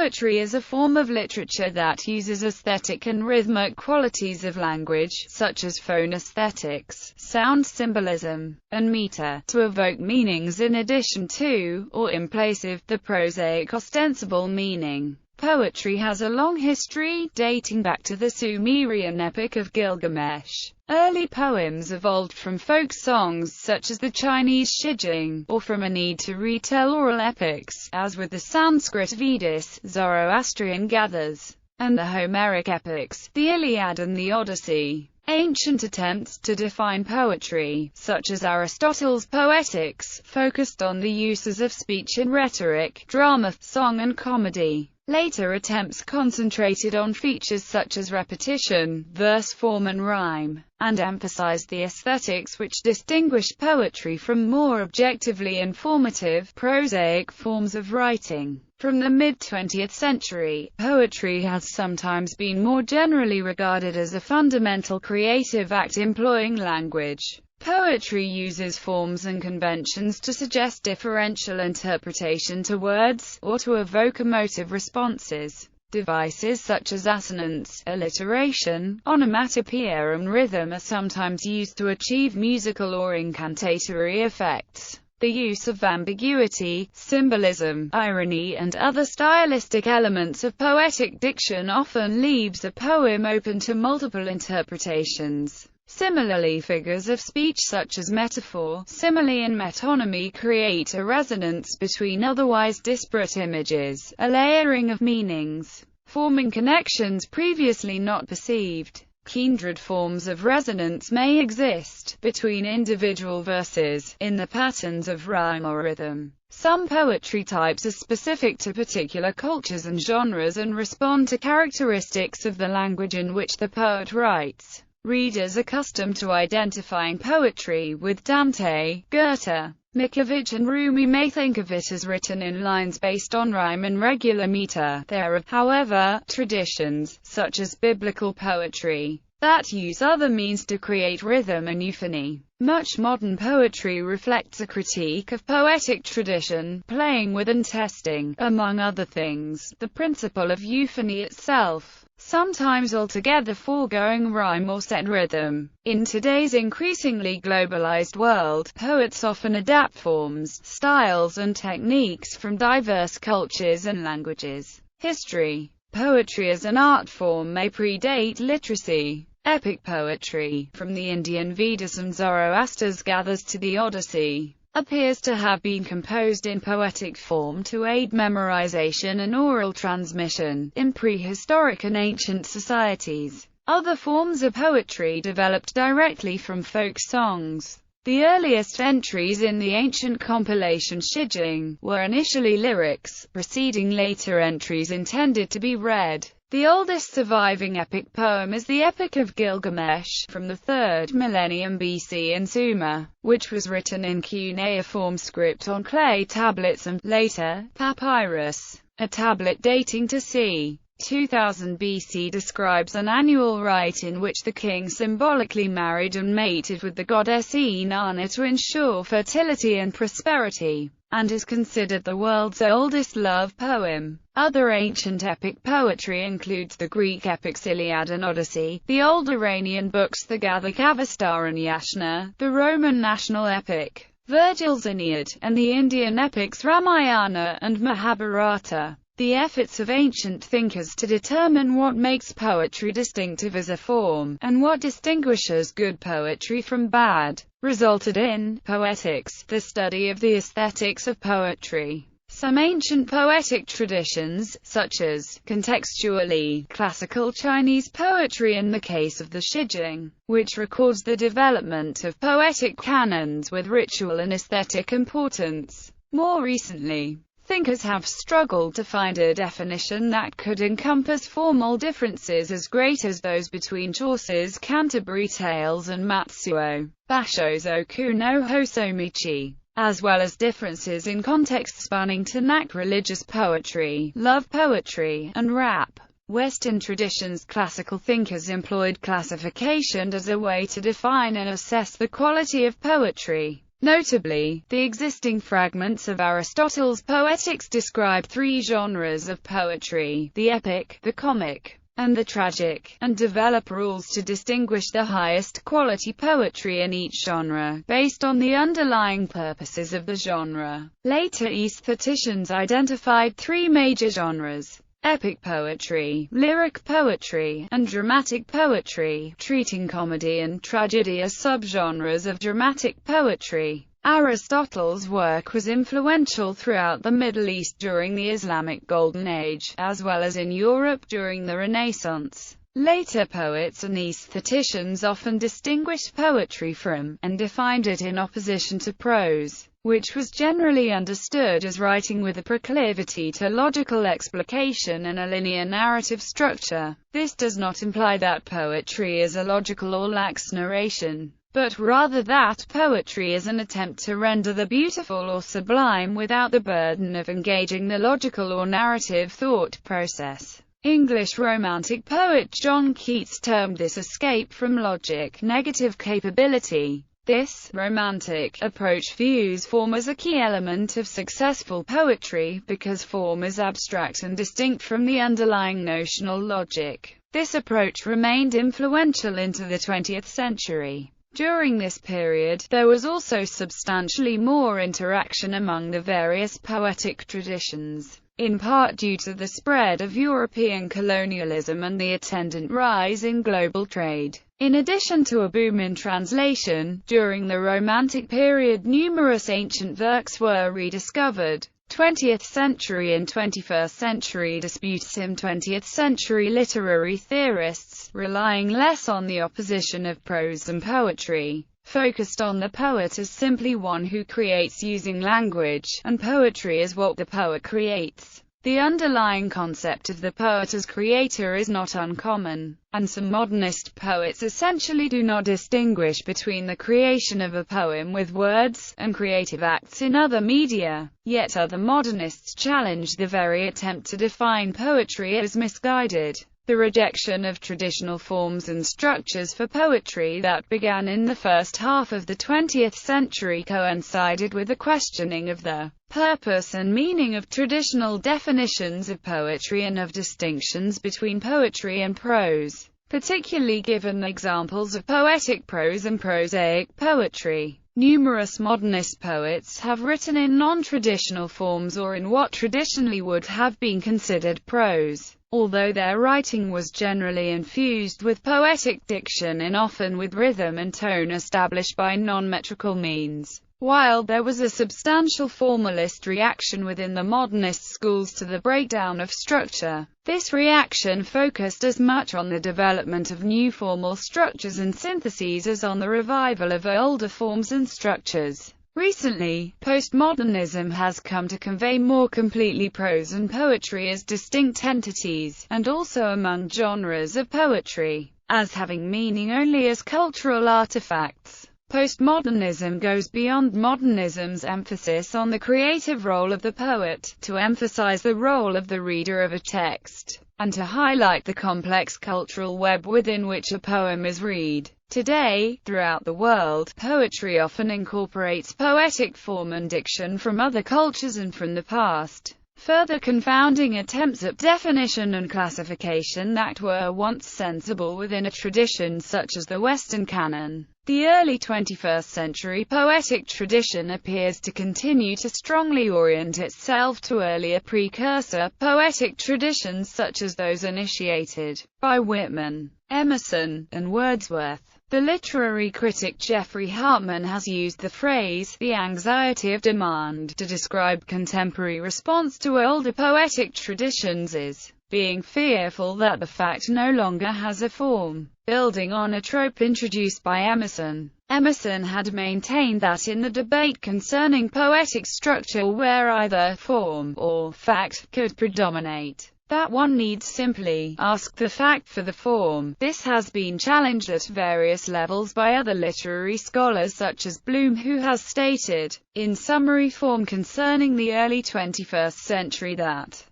Poetry is a form of literature that uses aesthetic and rhythmic qualities of language, such as phonaesthetics, sound symbolism, and metre, to evoke meanings in addition to, or in place of, the prosaic ostensible meaning. Poetry has a long history, dating back to the Sumerian Epic of Gilgamesh. Early poems evolved from folk songs such as the Chinese Shijing, or from a need to retell oral epics, as with the Sanskrit Vedas, Zoroastrian Gathas, and the Homeric epics, the Iliad and the Odyssey. Ancient attempts to define poetry, such as Aristotle's Poetics, focused on the uses of speech in rhetoric, drama, song and comedy. Later attempts concentrated on features such as repetition, verse form and rhyme, and emphasized the aesthetics which distinguish poetry from more objectively informative, prosaic forms of writing. From the mid-20th century, poetry has sometimes been more generally regarded as a fundamental creative act employing language. Poetry uses forms and conventions to suggest differential interpretation to words, or to evoke emotive responses. Devices such as assonance, alliteration, onomatopoeia and rhythm are sometimes used to achieve musical or incantatory effects. The use of ambiguity, symbolism, irony and other stylistic elements of poetic diction often leaves a poem open to multiple interpretations. Similarly, figures of speech such as metaphor, simile and metonymy create a resonance between otherwise disparate images, a layering of meanings, forming connections previously not perceived. Kindred forms of resonance may exist between individual verses, in the patterns of rhyme or rhythm. Some poetry types are specific to particular cultures and genres and respond to characteristics of the language in which the poet writes. Readers accustomed to identifying poetry with Dante, Goethe, Mickiewicz and Rumi may think of it as written in lines based on rhyme and regular meter. There are, however, traditions, such as biblical poetry, that use other means to create rhythm and euphony. Much modern poetry reflects a critique of poetic tradition, playing with and testing, among other things, the principle of euphony itself, sometimes altogether foregoing rhyme or set rhythm. In today's increasingly globalized world, poets often adapt forms, styles and techniques from diverse cultures and languages. History. Poetry as an art form may predate literacy. Epic poetry, from the Indian Vedas and Zoroaster's Gathas to the Odyssey, appears to have been composed in poetic form to aid memorization and oral transmission, in prehistoric and ancient societies. Other forms of poetry developed directly from folk songs. The earliest entries in the ancient compilation Shijing were initially lyrics, preceding later entries intended to be read. The oldest surviving epic poem is the Epic of Gilgamesh, from the 3rd millennium BC in Sumer, which was written in cuneiform script on clay tablets and, later, papyrus. A tablet dating to c. 2000 BC describes an annual rite in which the king symbolically married and mated with the goddess Inanna to ensure fertility and prosperity, and is considered the world's oldest love poem. Other ancient epic poetry includes the Greek epics Iliad and Odyssey, the old Iranian books the Gatha Avestar and Yashna, the Roman national epic, Virgil's Aeneid, and the Indian epics Ramayana and Mahabharata. The efforts of ancient thinkers to determine what makes poetry distinctive as a form, and what distinguishes good poetry from bad, resulted in poetics, the study of the aesthetics of poetry. Some ancient poetic traditions, such as, contextually, classical Chinese poetry in the case of the Shijing, which records the development of poetic canons with ritual and aesthetic importance. More recently, thinkers have struggled to find a definition that could encompass formal differences as great as those between Chaucer's Canterbury Tales and Matsuo Basho's Oku no Hosomichi, as well as differences in context spanning Tanakh religious poetry, love poetry, and rap. Western traditions. Classical thinkers employed classification as a way to define and assess the quality of poetry. Notably, the existing fragments of Aristotle's Poetics describe three genres of poetry: the epic, the comic, and the tragic, and develop rules to distinguish the highest quality poetry in each genre, based on the underlying purposes of the genre. Later aestheticians identified three major genres: epic poetry, lyric poetry, and dramatic poetry, treating comedy and tragedy as subgenres of dramatic poetry. Aristotle's work was influential throughout the Middle East during the Islamic Golden Age, as well as in Europe during the Renaissance. Later poets and aestheticians often distinguished poetry from, and defined it in opposition to prose, which was generally understood as writing with a proclivity to logical explication and a linear narrative structure. This does not imply that poetry is illogical or lacks narration, but rather that poetry is an attempt to render the beautiful or sublime without the burden of engaging the logical or narrative thought process. English Romantic poet John Keats termed this escape from logic negative capability. This Romantic approach views form as a key element of successful poetry, because form is abstract and distinct from the underlying notional logic. This approach remained influential into the 20th century. During this period, there was also substantially more interaction among the various poetic traditions, in part due to the spread of European colonialism and the attendant rise in global trade. In addition to a boom in translation, during the Romantic period numerous ancient works were rediscovered. 20th century and 21st century disputes. 20th century literary theorists, relying less on the opposition of prose and poetry, focused on the poet as simply one who creates using language, and poetry as what the poet creates. The underlying concept of the poet as creator is not uncommon, and some modernist poets essentially do not distinguish between the creation of a poem with words, and creative acts in other media. Yet other modernists challenge the very attempt to define poetry as misguided. The rejection of traditional forms and structures for poetry that began in the first half of the 20th century coincided with the questioning of the purpose and meaning of traditional definitions of poetry and of distinctions between poetry and prose, particularly given examples of poetic prose and prosaic poetry. Numerous modernist poets have written in non-traditional forms or in what traditionally would have been considered prose, although their writing was generally infused with poetic diction and often with rhythm and tone established by non-metrical means. While there was a substantial formalist reaction within the modernist schools to the breakdown of structure, this reaction focused as much on the development of new formal structures and syntheses as on the revival of older forms and structures. Recently, postmodernism has come to convey more completely prose and poetry as distinct entities, and also among genres of poetry, as having meaning only as cultural artifacts. Postmodernism goes beyond modernism's emphasis on the creative role of the poet, to emphasize the role of the reader of a text, and to highlight the complex cultural web within which a poem is read. Today, throughout the world, poetry often incorporates poetic form and diction from other cultures and from the past, further confounding attempts at definition and classification that were once sensible within a tradition such as the Western canon. The early 21st century poetic tradition appears to continue to strongly orient itself to earlier precursor poetic traditions such as those initiated by Whitman, Emerson, and Wordsworth. The literary critic Jeffrey Hartman has used the phrase, "the anxiety of demand," to describe contemporary response to older poetic traditions as being fearful that the fact no longer has a form. Building on a trope introduced by Emerson, Emerson had maintained that in the debate concerning poetic structure where either form or fact could predominate, that one needs simply ask the fact for the form. This has been challenged at various levels by other literary scholars such as Bloom, who has stated, in summary form concerning the early 21st century, that